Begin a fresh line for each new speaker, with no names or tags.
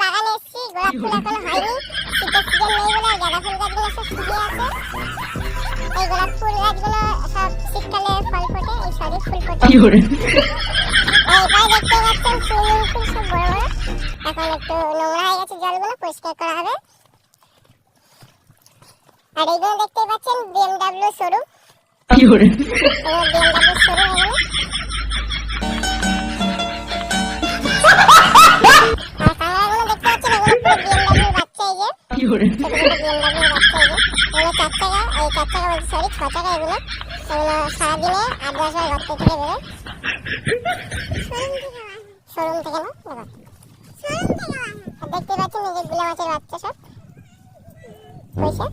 বাগানে এসেছি, গোলাপ ফুল এখনো হয়নি, শীতের সিজন নেই বলে গাঁদা ফুল গাছগুলো সব শুকিয়ে আছে। এই গোলাপ ফুল গাছগুলো সব শীতকালে ফল ফোটে, এই সরি ফুল ফোটে। এবার দেখতে পাচ্ছেন সুইমিং পুল সব বড় বড়, এখন একটু নোংরা হয়ে গেছে, জলগুলো পরিষ্কার করা হবে। আর এইগুলো দেখতে পাচ্ছেন BMW শোরুম, BMW শোরুম এগুলো। আর কাঁকড়াগুলো দেখতে পাচ্ছেন এগুলো পুরো BMW বাচ্চা, এই যে ছোট ছোট BMW বাচ্চা, এই যে এগুলো 4 চাকা, এই 4 চাকা বলতে সরি 6 চাকা। এগুলো সারাদিনে 8-10 বার ঘর থেকে বেরোয়, শোরুম থেকে না দেখো, দেখতে পাচ্ছেন এই যে গুলা মাছের বাচ্চা সব হয়েছে।